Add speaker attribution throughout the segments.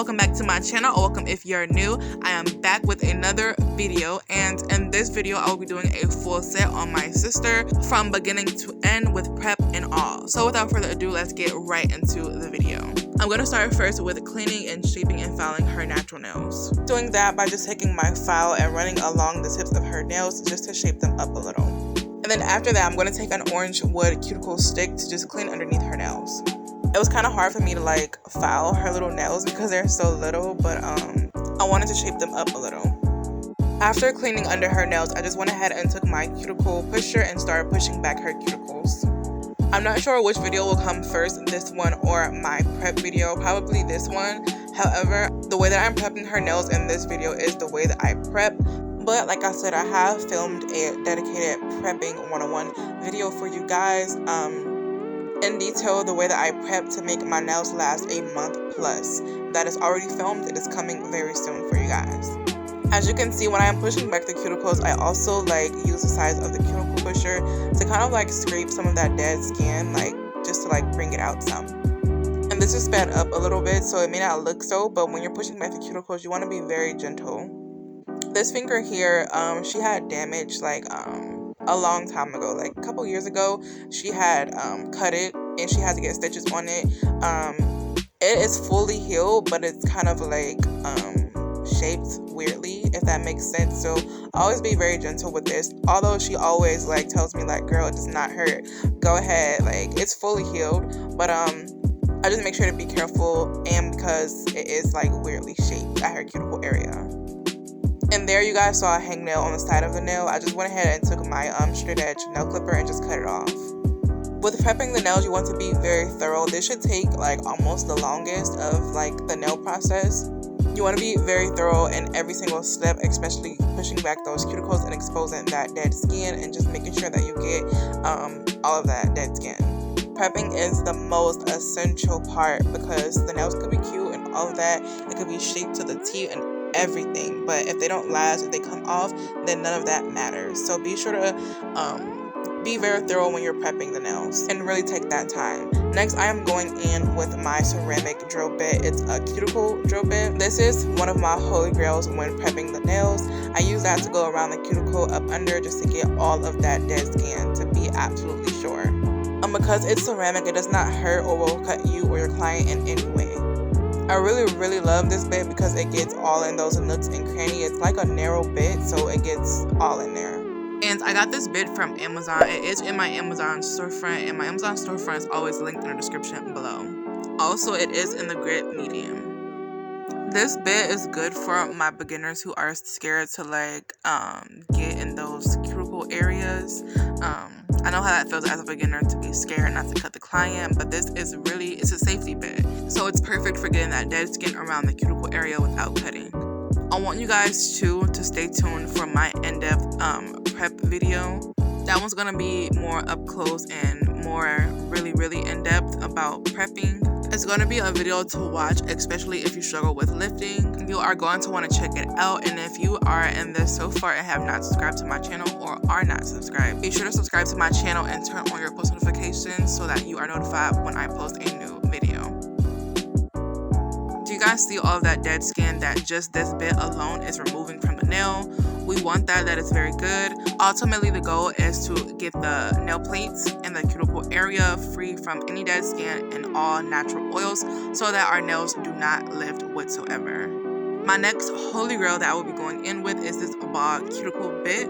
Speaker 1: welcome back to my channel, or welcome if you're new. I am back with another video, and in this video I will be doing a full set on my sister from beginning to end with prep and all. So without further ado, let's get right into the video. I'm going to start first with cleaning and shaping and filing her natural nails. Doing that by just taking my file and running along the tips of her nails just to shape them up a little. And then after that, I'm going to take an orange wood cuticle stick to just clean underneath her nails. It was kind of hard for me to like file her little nails because they're so little, but I wanted to shape them up a little. After cleaning under her nails, I just went ahead and took my cuticle pusher and started pushing back her cuticles. I'm not sure which video will come first, this one or my prep video, probably this one. However, the way that I'm prepping her nails in this video is the way that I prep. But like I said, I have filmed a dedicated prepping 101 video for you guys. In detail, the way that I prep to make my nails last a month plus. That is already filmed. It is coming very soon for you guys. As you can see, when I am pushing back the cuticles, I also like use the size of the cuticle pusher to kind of like scrape some of that dead skin, like just to like bring it out some. And this is sped up a little bit, so it may not look so, but when you're pushing back the cuticles, you want to be very gentle. This finger here, she had damage like a long time ago, like a couple years ago. She had cut it and she had to get stitches on it. It is fully healed, but it's kind of like shaped weirdly, if that makes sense. So always be very gentle with this. Although she always like tells me like, girl, it does not hurt, go ahead, like it's fully healed. But I just make sure to be careful, and because it is like weirdly shaped at her cuticle area. And there you guys saw a hangnail on the side of the nail. I just went ahead and took my straight edge nail clipper and just cut it off. With prepping the nails, you want to be very thorough. This should take like almost the longest of like the nail process. You want to be very thorough in every single step, especially pushing back those cuticles and exposing that dead skin and just making sure that you get all of that dead skin. Prepping is the most essential part because the nails could be cute and all of that. It could be shaped to the T and everything, but if they don't last, if they come off, then none of that matters. So be sure to be very thorough when you're prepping the nails and really take that time. Next, I am going in with my ceramic drill bit. It's a cuticle drill bit. This is one of my holy grails when prepping the nails. I use that to go around the cuticle up under just to get all of that dead skin, to be absolutely sure. Because it's ceramic, it does not hurt or will cut you or your client in any way. I really love this bit because it gets all in those nooks and crannies. It's like a narrow bit, so it gets all in there. And I got this bit from Amazon. It is in my Amazon storefront, and my Amazon storefront is always linked in the description below. Also, it is in the grit medium. This bit is good for my beginners who are scared to like get in those cuticle areas. I know how that feels as a beginner, to be scared not to cut the client, but this is really, it's a safety bit. So it's perfect for getting that dead skin around the cuticle area without cutting. I want you guys to stay tuned for my in-depth prep video. That one's gonna be more up close and more really in-depth about prepping. It's going to be a video to watch, especially if you struggle with lifting. You are going to want to check it out, and if you are in this so far and have not subscribed to my channel or are not subscribed, be sure to subscribe to my channel and turn on your post notifications so that you are notified when I post a new video. Do you guys see all of that dead skin that just this bit alone is removing from the nail? We want that is very good. Ultimately, the goal is to get the nail plates and the cuticle area free from any dead skin and all natural oils so that our nails do not lift whatsoever. My next holy grail that I will be going in with is this ball cuticle bit.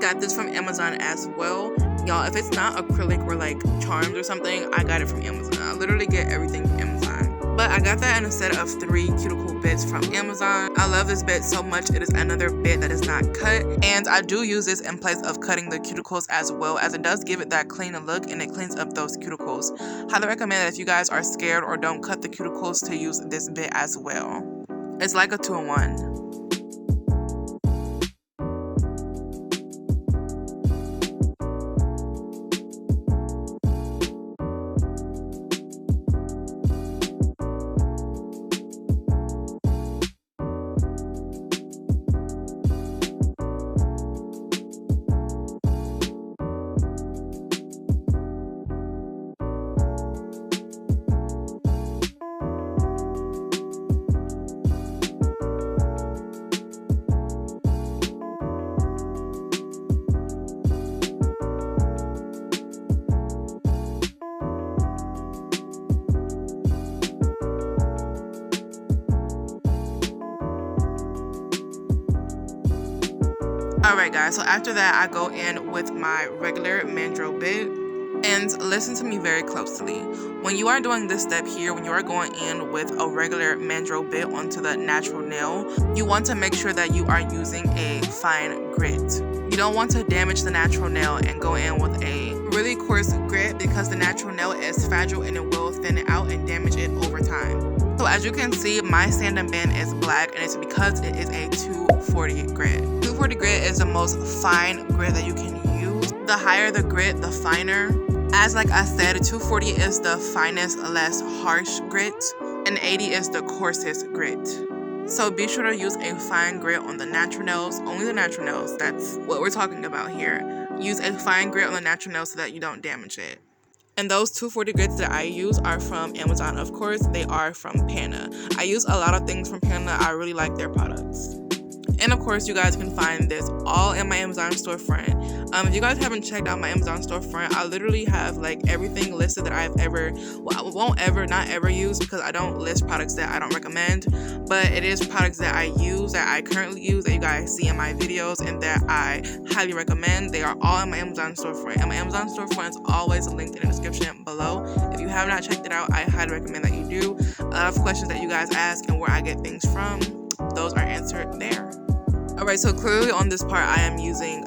Speaker 1: Got this from Amazon as well. Y'all, if it's not acrylic or like charms or something, I got it from Amazon. I literally get everything from Amazon. But I got that in a set of 3 cuticle bits from Amazon. I love this bit so much. It is another bit that is not cut. And I do use this in place of cutting the cuticles as well, as it does give it that clean look and it cleans up those cuticles. Highly recommend that if you guys are scared or don't cut the cuticles to use this bit as well. It's like a 2-in-1. Alright guys, so after that I go in with my regular mandrel bit. And listen to me very closely. When you are doing this step here, when you are going in with a regular mandrel bit onto the natural nail, you want to make sure that you are using a fine grit. You don't want to damage the natural nail and go in with a really coarse grit, because the natural nail is fragile and it will thin it out and damage it over time. So as you can see, my sanding band is black, and it's because it is a 240 grit. 240 grit is the most fine grit that you can use. The higher the grit, the finer. As like I said, 240 is the finest, less harsh grit, and 80 is the coarsest grit. So be sure to use a fine grit on the natural nails, only the natural nails, that's what we're talking about here. Use a fine grit on the natural nails so that you don't damage it. And those 240 grits that I use are from Amazon, of course. They are from Pana. I use a lot of things from Pana. I really like their products. And of course, you guys can find this all in my Amazon storefront. If you guys haven't checked out my Amazon storefront, I literally have like everything listed that I've ever, well, I won't ever, not ever use, because I don't list products that I don't recommend. But it is products that I use, that I currently use, that you guys see in my videos, and that I highly recommend. They are all in my Amazon storefront. And my Amazon storefront is always linked in the description below. If you have not checked it out, I highly recommend that you do. A lot of questions that you guys ask and where I get things from, those are answered there. Alright, so clearly on this part I am using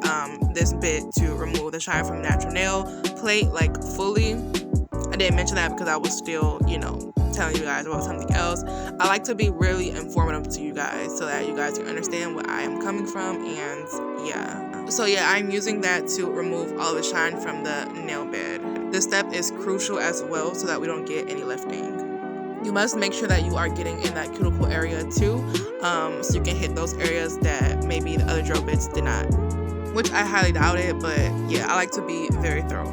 Speaker 1: this bit to remove the shine from natural nail plate, like fully. I didn't mention that because I was still, you know, telling you guys about something else. I like to be really informative to you guys so that you guys can understand where I am coming from, and yeah. So yeah, I'm using that to remove all the shine from the nail bed. This step is crucial as well so that we don't get any lifting. You must make sure that you are getting in that cuticle area too, so you can hit those areas that maybe the other drill bits did not, which I highly doubt it, but yeah, I like to be very thorough.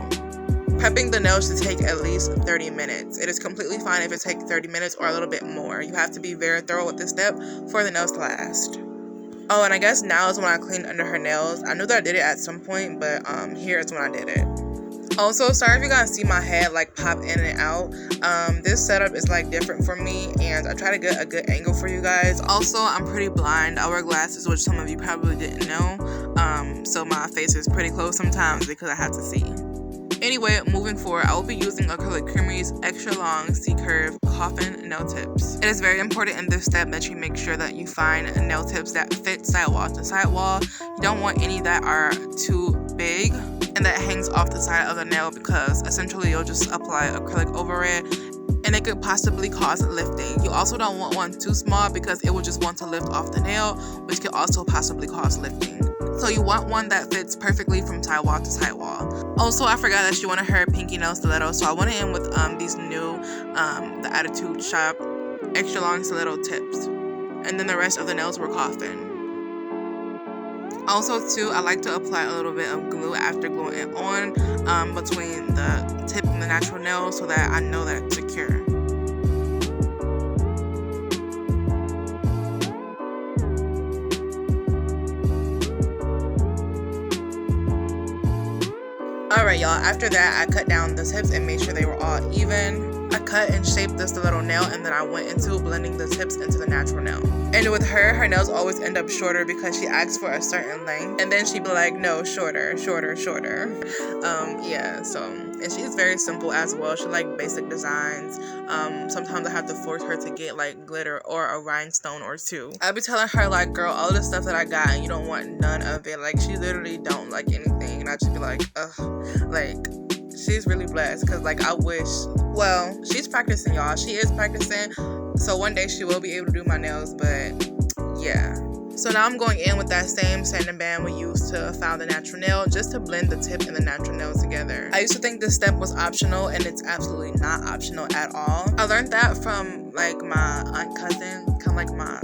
Speaker 1: Prepping the nails should take at least 30 minutes. It is completely fine if it takes 30 minutes or a little bit more. You have to be very thorough with this step for the nails to last. Oh, and I guess now is when I clean under her nails. I knew that I did it at some point, but here is when I did it. Also, sorry if you guys see my head like pop in and out. This setup is like different for me, and I try to get a good angle for you guys. Also, I'm pretty blind. I wear glasses, which some of you probably didn't know. So my face is pretty close sometimes because I have to see. Anyway, moving forward, I will be using Acrylic Creamery's extra long C-curve coffin nail tips. It is very important in this step that you make sure that you find nail tips that fit sidewall to sidewall. You don't want any that are too big and that hangs off the side of the nail, because essentially you'll just apply acrylic over it and it could possibly cause lifting. You also don't want one too small because it will just want to lift off the nail, which could also possibly cause lifting. So you want one that fits perfectly from sidewall to sidewall. Also, I forgot that she wanted her pinky nail stiletto, so I went in with these new the Attitude Shop extra long stiletto tips, and then the rest of the nails were coffin. Also too, I like to apply a little bit of glue after gluing it on between the tip and the natural nail so that I know that it's secure. Alright y'all, after that I cut down the tips and made sure they were all even. I cut and shaped the stiletto nail, and then I went into blending the tips into the natural nail. And with her nails always end up shorter because she asks for a certain length, and then she'd be like, no, shorter. Yeah, so, and she's very simple as well. She like basic designs. Sometimes I have to force her to get like glitter or a rhinestone or two. I'll be telling her like, girl, all the stuff that I got and you don't want none of it. Like, she literally don't like anything, and I just be like, ugh, like, she's really blessed, because like I wish, well, she's practicing, y'all. She is practicing, so one day she will be able to do my nails, but yeah. So now I'm going in with that same sanding band we used to file the natural nail, just to blend the tip and the natural nail together. I used to think this step was optional, and it's absolutely not optional at all. I learned that from like my aunt cousin, kind of like my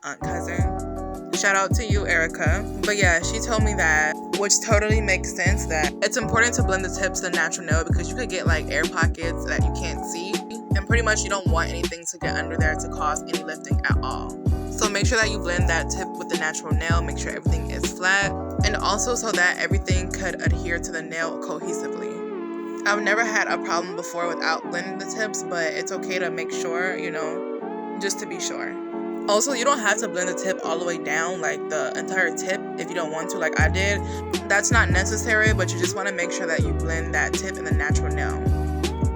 Speaker 1: aunt cousin. Shout out to you, Erica. But yeah, she told me that, which totally makes sense, that it's important to blend the tips to the natural nail because you could get like air pockets that you can't see, and pretty much you don't want anything to get under there to cause any lifting at all. So make sure that you blend that tip with the natural nail, make sure everything is flat, and also so that everything could adhere to the nail cohesively. I've never had a problem before without blending the tips, but it's okay to make sure, you know, just to be sure. Also, you don't have to blend the tip all the way down, like the entire tip if you don't want to, like I did. That's not necessary, but you just want to make sure that you blend that tip in the natural nail.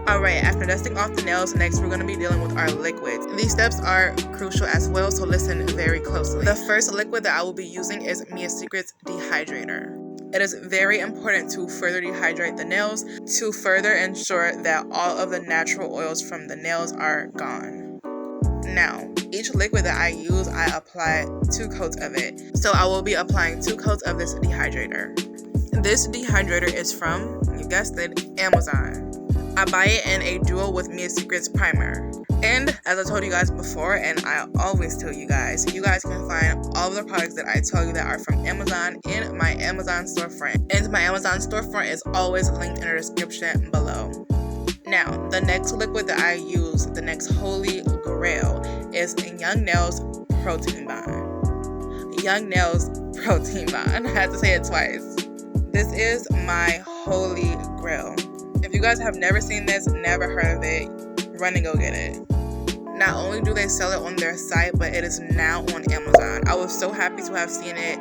Speaker 1: Alright, after dusting off the nails, next we're going to be dealing with our liquids. These steps are crucial as well, so listen very closely. The first liquid that I will be using is Mia Secret's Dehydrator. It is very important to further dehydrate the nails to further ensure that all of the natural oils from the nails are gone. Now, each liquid that I use, I apply 2 coats of it. So I will be applying 2 coats of this dehydrator. This dehydrator is from, you guessed it, Amazon. I buy it in a duo with Mia Secret's primer. And as I told you guys before, and I always tell you guys can find all of the products that I tell you that are from Amazon in my Amazon storefront. And my Amazon storefront is always linked in the description below. Now, the next liquid that I use, the next holy grail, is Young Nails Protein Bond. Young Nails Protein Bond. I had to say it twice. This is my holy grail. If you guys have never seen this, never heard of it, run and go get it. Not only do they sell it on their site, but it is now on Amazon. I was so happy to have seen it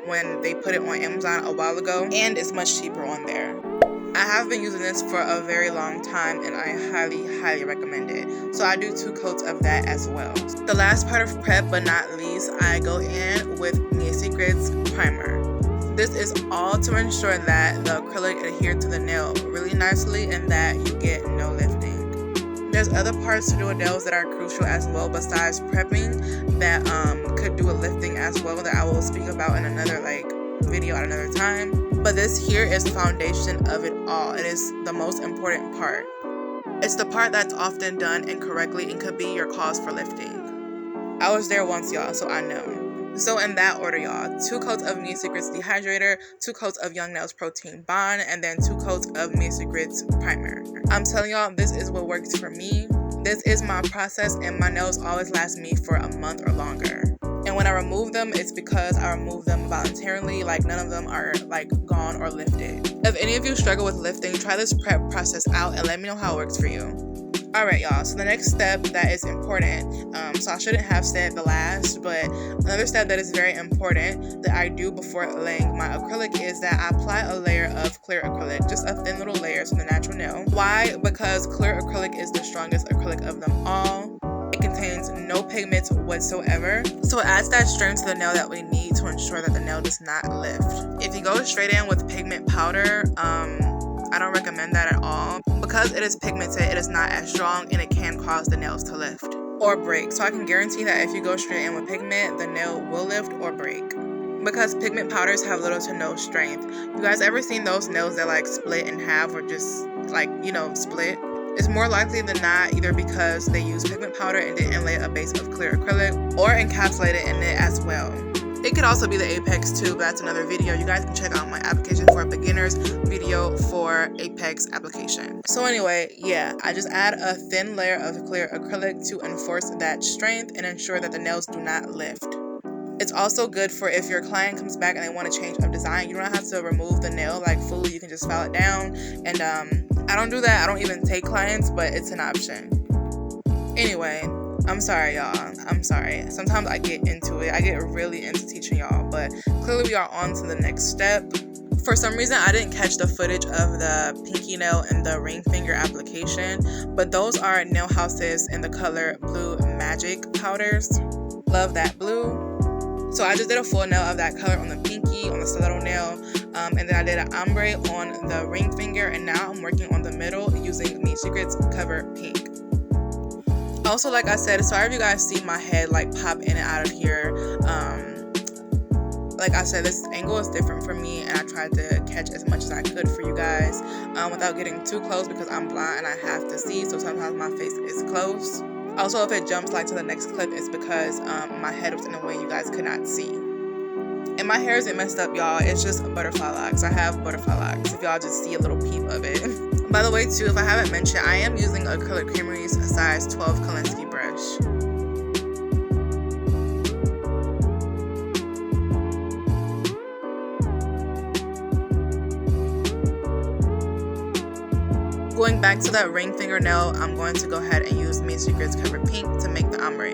Speaker 1: when they put it on Amazon a while ago, and it's much cheaper on there. I have been using this for a very long time, and I highly recommend it. So I do 2 coats of that as well. The last part of prep, but not least, I go in with Mia Secret's primer. This is all to ensure that the acrylic adheres to the nail really nicely and that you get no lifting. There's other parts to doing nails that are crucial as well besides prepping that could do a lifting as well that I will speak about in another video at another time. But this here is the foundation of it all. It is the most important part. It's the part that's often done incorrectly and could be your cause for lifting. I was there once, y'all, so I know. So in that order, y'all, 2 coats of Mia Secret's Dehydrator, 2 coats of Young Nails Protein Bond, and then 2 coats of Mia Secret's primer. I'm telling y'all, this is what works for me. This is my process, and my nails always last me for a month or longer. And when I remove them, it's because I remove them voluntarily, like none of them are gone or lifted. If any of you struggle with lifting, try this prep process out and let me know how it works for you. Alright, y'all, so the next step that is important, so I shouldn't have said the last, but another step that is very important that I do before laying my acrylic is that I apply a layer of clear acrylic, just a thin little layer from the natural nail. Why? Because clear acrylic is the strongest acrylic of them all. It contains no pigments whatsoever, so it adds that strength to the nail that we need to ensure that the nail does not lift. If you go straight in with pigment powder, I don't recommend that at all. Because it is pigmented, it is not as strong and it can cause the nails to lift or break. So I can guarantee that if you go straight in with pigment, the nail will lift or break. Because pigment powders have little to no strength. You guys ever seen those nails that split in half or just split? It's more likely than not either because they use pigment powder and didn't lay a base of clear acrylic or encapsulate it in it as well. It could also be the apex too, but that's another video. You guys can check out my application for beginners video for apex application. So anyway, yeah, I just add a thin layer of clear acrylic to enforce that strength and ensure that the nails do not lift. It's also good for if your client comes back and they want to change up design. You don't have to remove the nail fully. You can just file it down. And I don't do that. I don't even take clients, but it's an option. Anyway, I'm sorry, y'all. I'm sorry. Sometimes I get into it. I get really into teaching y'all, but clearly we are on to the next step. For some reason, I didn't catch the footage of the pinky nail and the ring finger application, but those are nail houses in the color Blue Magic powders. Love that blue. So I just did a full nail of that color on the pinky, on the stiletto nail, and then I did an ombre on the ring finger, and now I'm working on the middle using Mia Secret's Cover Pink. Also, like I said, sorry if you guys see my head pop in and out of here. Like I said, this angle is different for me, and I tried to catch as much as I could for you guys without getting too close because I'm blind and I have to see, so sometimes my face is close. Also, if it jumps to the next clip, it's because my head was in a way you guys could not see. And my hair isn't messed up, y'all. It's just butterfly locks. I have butterfly locks, if y'all just see a little peep of it. By the way, too, if I haven't mentioned, I am using Acrylic Creamery's size 12 Kolinsky brush. Going back to that ring fingernail, I'm going to go ahead and use Mia Secret's Cover Pink to make the ombre.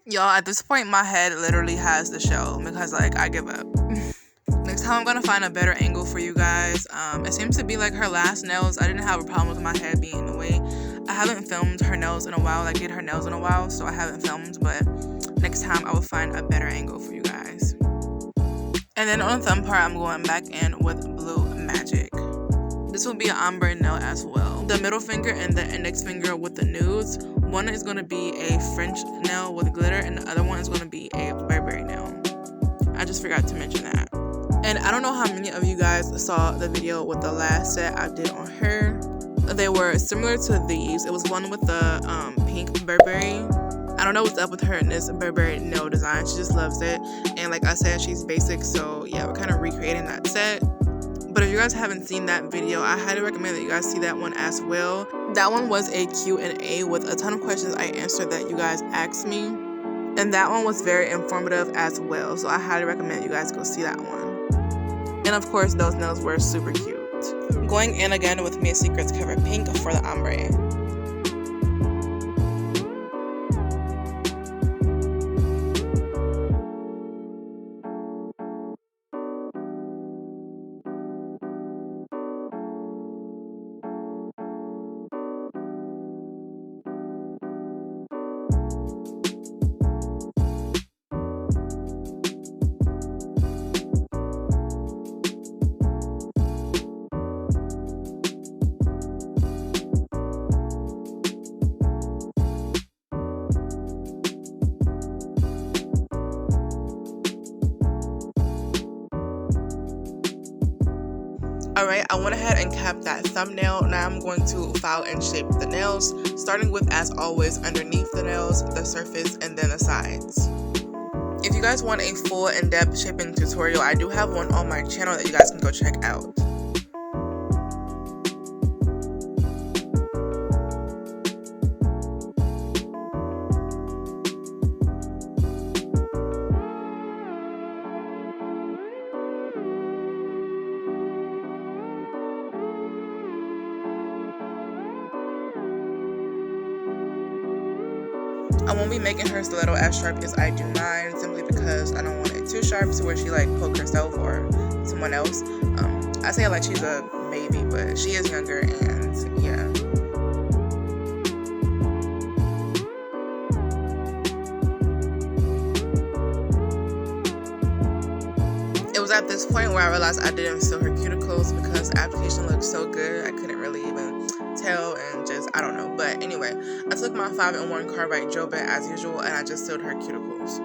Speaker 1: Y'all, at this point, my head literally has the shell because, like, I give up. Next time, I'm gonna find a better angle for you guys. It seems to be like her last nails. I didn't have a problem with my head being in the way. I haven't filmed her nails in a while. I did her nails in a while, so I haven't filmed. But next time, I will find a better angle for you guys. And then on the thumb part, I'm going back in with Blue Magic. This will be an ombre nail as well. The middle finger and the index finger with the nudes. One is going to be a French nail with glitter, and the other one is going to be a Burberry nail. I just forgot to mention that. And I don't know how many of you guys saw the video with the last set I did on her. They were similar to these. It was one with the pink Burberry. I don't know what's up with her in this Burberry nail design. She just loves it. And like I said, she's basic. So yeah, we're kind of recreating that set. But if you guys haven't seen that video, I highly recommend that you guys see that one as well. That one was a Q&A with a ton of questions I answered that you guys asked me. And that one was very informative as well. So I highly recommend you guys go see that one. And of course, those nails were super cute. Going in again with Mia Secrets Cover Pink for the ombre. Alright, I went ahead and capped that thumbnail. Now I'm going to file and shape the nails, starting with, as always, underneath the nails, the surface, and then the sides. If you guys want a full in-depth shaping tutorial, I do have one on my channel that you guys can go check out. I won't be making her stiletto as sharp as I do mine, simply because I don't want it too sharp to where she like poke herself or someone else. I say it like she's a baby, but she is younger, and yeah. It was at this point where I realized I didn't seal her cuticles because the application looked so good. I couldn't really even tell, and just, I don't know. But anyway, I took my 5-in-1 carbide drill bit as usual, and I just sealed her cuticles.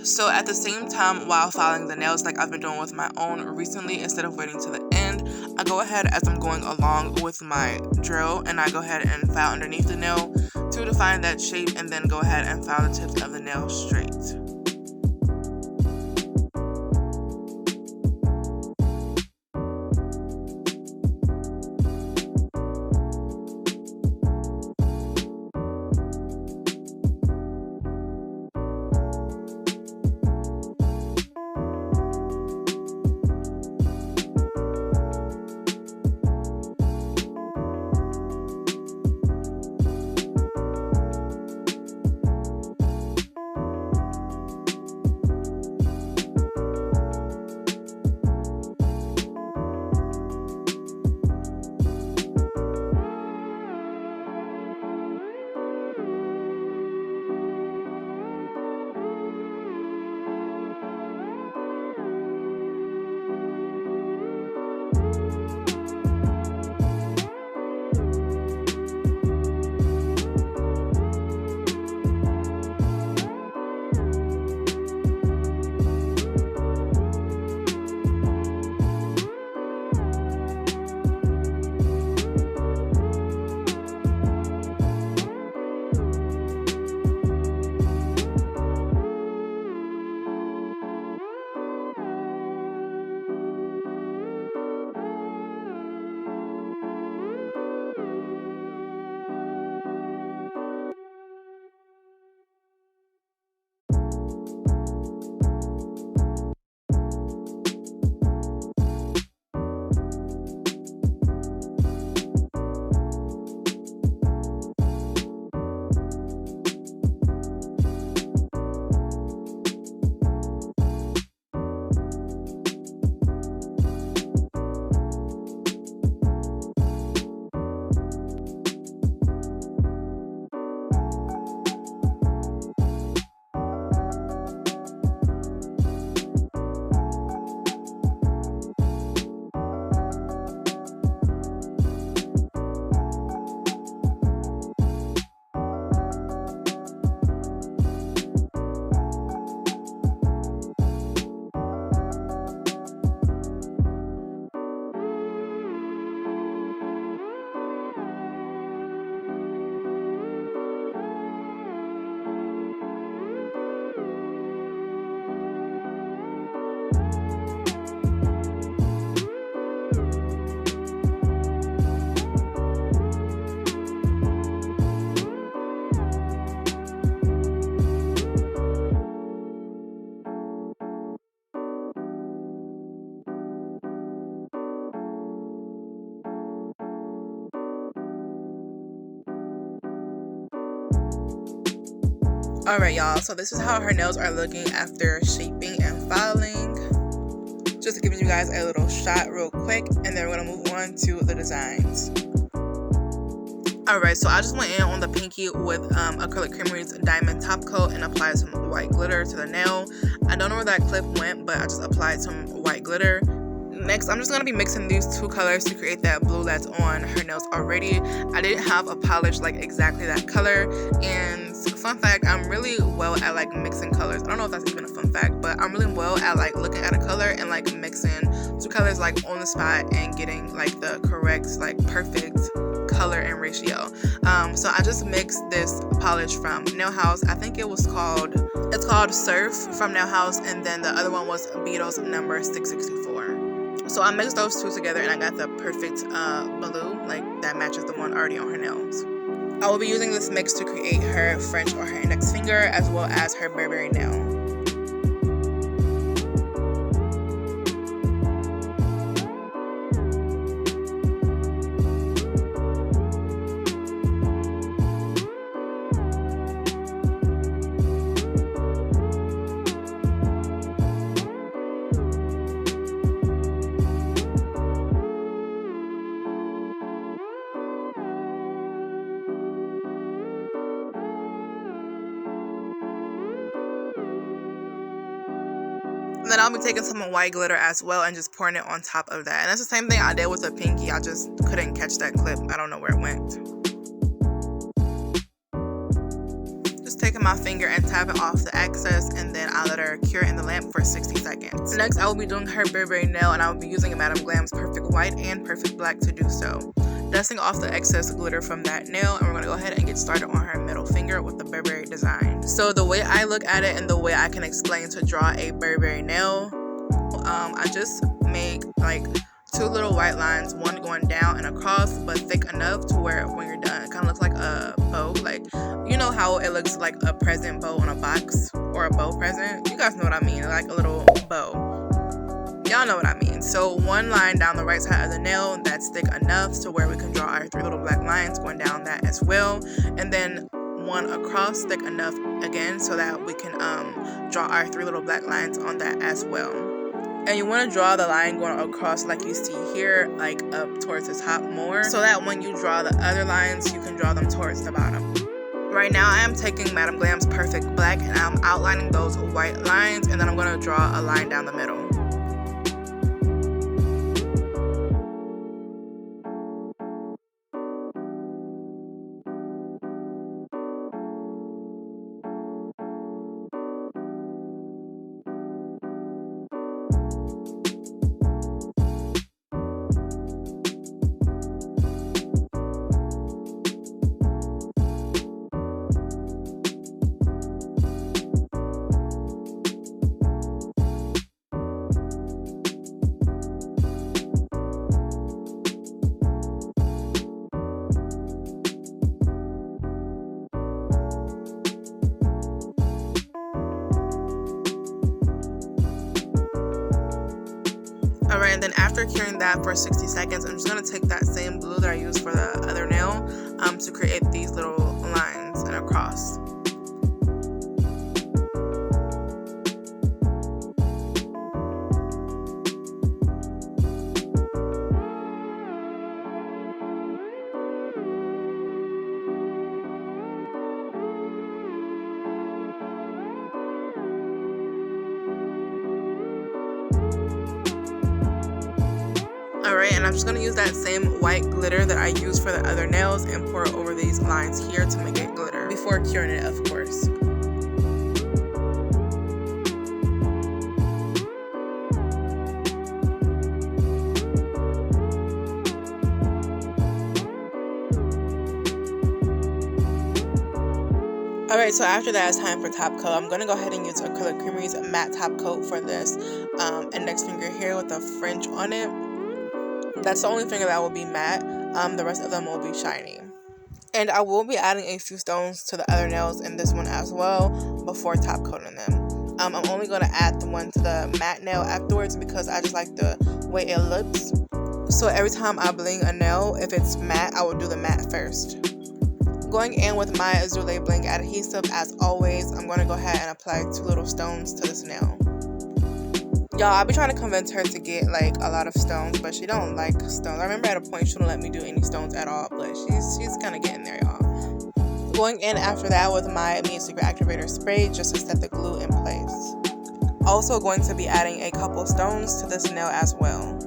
Speaker 1: So at the same time, while filing the nails like I've been doing with my own recently, instead of waiting to the end, I go ahead as I'm going along with my drill, and I go ahead and file underneath the nail to define that shape, and then go ahead and file the tips of the nail straight. Alright y'all, so this is how her nails are looking after shaping and filing. Just giving you guys a little shot real quick, and then we're going to move on to the designs. Alright, so I just went in on the pinky with Acrylic Creamery's Diamond Top Coat and applied some white glitter to the nail. I don't know where that clip went, but I just applied some white glitter. Next, I'm just going to be mixing these two colors to create that blue that's on her nails already. I didn't have a polish like exactly that color, and fun fact, I'm really well at like mixing colors. I don't know if that's even a fun fact, but I'm really well at like looking at a color and like mixing two colors like on the spot and getting like the correct, like perfect color and ratio. So I just mixed this polish from Nail House. I think it's called Surf from Nail House, and then the other one was Beetles number 664. So I mixed those two together and I got the perfect blue, like that matches the one already on her nails. I will be using this mix to create her French or her index finger, as well as her Burberry nail. And then I'll be taking some white glitter as well and just pouring it on top of that. And that's the same thing I did with the pinky. I just couldn't catch that clip. I don't know where it went. Just taking my finger and tapping off the excess, and then I'll let her cure in the lamp for 60 seconds. Next, I will be doing her Burberry nail, and I will be using Madame Glam's Perfect White and Perfect Black to do so. Dusting off the excess glitter from that nail, and we're going to go ahead and get started on her middle finger with the Burberry design. So the way I look at it and the way I can explain to draw a Burberry nail, I just make like two little white lines, one going down and across, but thick enough to where when you're done, it kind of looks like a bow. Like, you know how it looks like a present bow on a box, or a bow present? You guys know what I mean, like a little bow. Y'all know what I mean. So one line down the right side of the nail that's thick enough to where we can draw our three little black lines going down that as well, and then one across thick enough again so that we can draw our three little black lines on that as well. And you want to draw the line going across like you see here, like up towards the top more, so that when you draw the other lines, you can draw them towards the bottom. Right now I am taking Madame Glam's Perfect Black and I'm outlining those white lines, and then I'm going to draw a line down the middle. Alright, and then after curing that for 60 seconds, I'm just going to take that same blue that I used for the other nail to create these little lines and a cross. Alright, and I'm just going to use that same white glitter that I used for the other nails and pour it over these lines here to make it glitter, before curing it, of course. Alright, so after that, it's time for top coat. I'm going to go ahead and use Acrylic Creamery's matte top coat for this index finger here with the French on it. That's the only finger that will be matte. The rest of them will be shiny. And I will be adding a few stones to the other nails in this one as well before top coating them. I'm only going to add the one to the matte nail afterwards because I just like the way it looks. So every time I bling a nail, if it's matte, I will do the matte first. Going in with my Azule Bling adhesive, as always, I'm going to go ahead and apply 2 little stones to this nail. Y'all, I be trying to convince her to get like a lot of stones, but she don't like stones. I remember at a point she wouldn't let me do any stones at all, but she's kind of getting there, y'all. Going in after that with my IMOVIE Secret Activator spray just to set the glue in place. Also going to be adding a couple stones to this nail as well.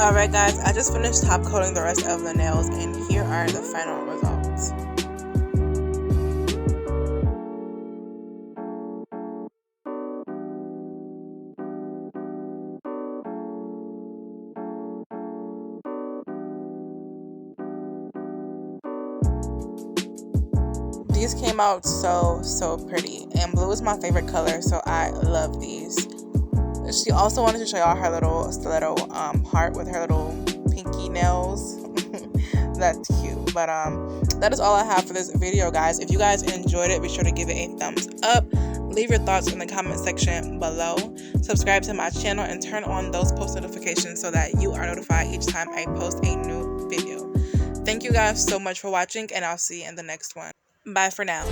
Speaker 1: Alright guys, I just finished top coating the rest of the nails and here are the final results. These came out so pretty, and blue is my favorite color, so I love these. She also wanted to show y'all her little stiletto heart with her little pinky nails. That's cute. But that is all I have for this video, guys. If you guys enjoyed it, be sure to give it a thumbs up. Leave your thoughts in the comment section below. Subscribe to my channel and turn on those post notifications so that you are notified each time I post a new video. Thank you guys so much for watching, and I'll see you in the next one. Bye for now.